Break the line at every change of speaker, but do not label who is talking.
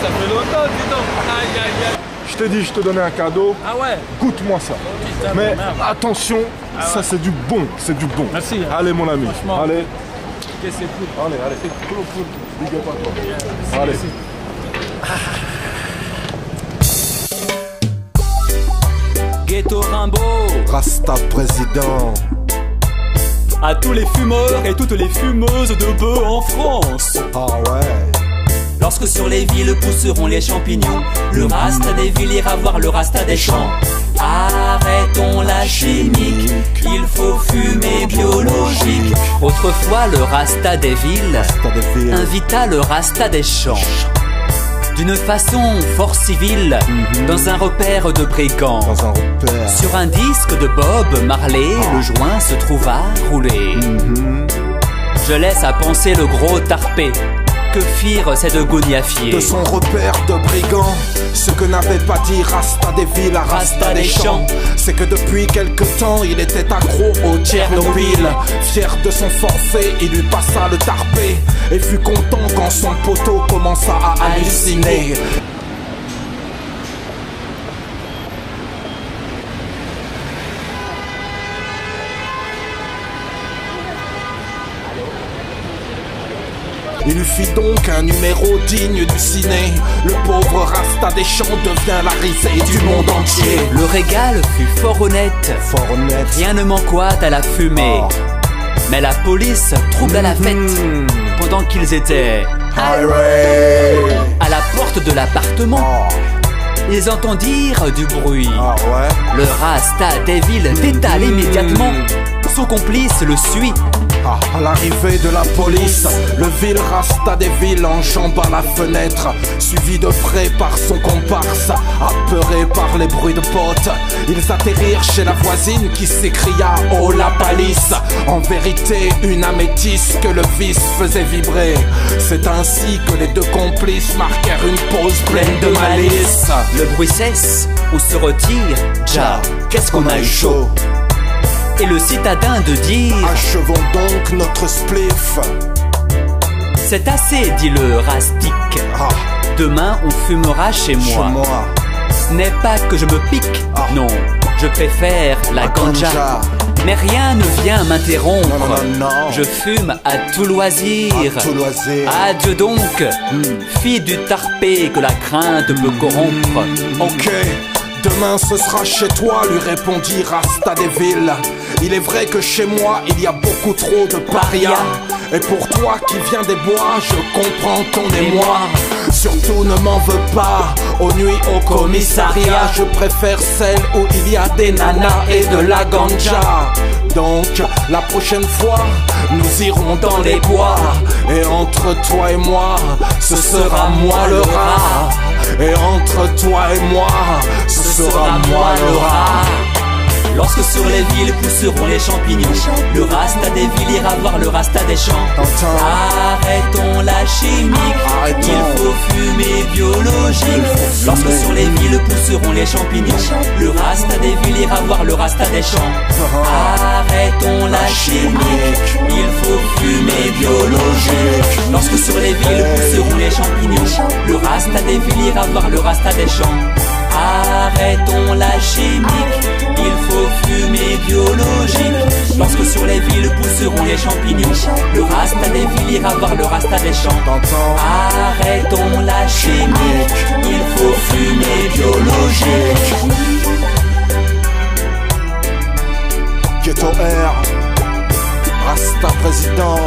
ça fait longtemps, dis donc. Aïe, aïe, aïe.
Je t'ai dit, je te donnais un cadeau.
Ah ouais.
Goûte-moi ça.
Putain,
Mais
merde.
attention, ça c'est du bon, c'est du bon.
Merci.
Allez mon ami,
Franchement.
allez,
Ok, c'est cool.
allez, c'est cool. Big up à toi. Allez.
Ghetto Rimbaud,
Rasta président.
à tous les fumeurs et toutes les fumeuses de bœufs en France.
Ah ouais.
Lorsque sur les villes pousseront les champignons, le rasta des villes ira voir le rasta des champs. Arrêtons la chimique, il faut fumer biologique. Autrefois le rasta des villes invita le rasta des champs. D'une façon fort civile, dans un repère de brigands.
Dans un repère.
Sur un disque de Bob Marley, le joint se trouva roulé. Je laisse à penser le gros tarpé. Que firent ces deux gougnafiers?
De son repère de brigand, ce que n'avait pas dit Rasta des villes à Rasta des champs, c'est que depuis quelque temps il était accro au Tchernobyl. Fier de son forfait, il lui passa le tarpé et fut content quand son poteau commença à halluciner. Il lui fit donc un numéro digne du ciné. Le pauvre Rasta des champs devient la risée du monde entier.
Le régal fut fort honnête, rien ne manqua à la fumée. Mais la police troubla la fête pendant qu'ils étaient à la porte de l'appartement. Ils entendirent du bruit. Le Rasta des villes détale immédiatement. Son complice le suit.
À l'arrivée de la police, le vil Rasta des villes enjamba la fenêtre, suivi de près par son comparse, apeuré par les bruits de potes. Ils atterrirent chez la voisine qui s'écria « Oh la palisse !» En vérité, une améthyste que le vice faisait vibrer. C'est ainsi que les deux complices marquèrent une pause pleine de malice.
Le bruit cesse, on se retire. Ja, qu'est-ce qu'on a eu chaud. Et le citadin de dire «
Achevons donc notre spliff. »
C'est assez, dit le rastique. Demain on fumera chez moi. Ce n'est pas que je me pique, non, je préfère la ganja. Mais rien ne vient m'interrompre. Je fume à tout loisir. Adieu donc, fille du tarpé que la crainte peut corrompre.
Ok, demain ce sera chez toi, lui répondit Rasta des villes. Il est vrai que chez moi il y a beaucoup trop de parias. Et pour toi qui viens des bois, je comprends ton émoi. Surtout ne m'en veux pas, aux nuits au commissariat, je préfère celle où il y a des nanas et de la ganja. Donc la prochaine fois, nous irons dans les bois. Et entre toi et moi, ce sera moi le rat. Et entre toi et moi, ce sera moi le rat.
Lorsque sur les villes pousseront les champignons, le Rasta des villes ira voir le Rasta des champs. Arrêtons la chimique, il faut fumer biologique. Lorsque sur les villes pousseront les champignons, le Rasta des villes ira voir le Rasta des champs. Arrêtons la chimique, il faut fumer biologique. Lorsque sur les villes pousseront les champignons, le Rasta des villes ira voir le Rasta des champs. Arrêtons la chimique, il faut fumer biologique. Lorsque sur les villes pousseront les champignons, le Rasta des villes ira voir le Rasta des champs. Arrêtons la chimique, il faut fumer biologique.
Ghetto Air, Rasta président.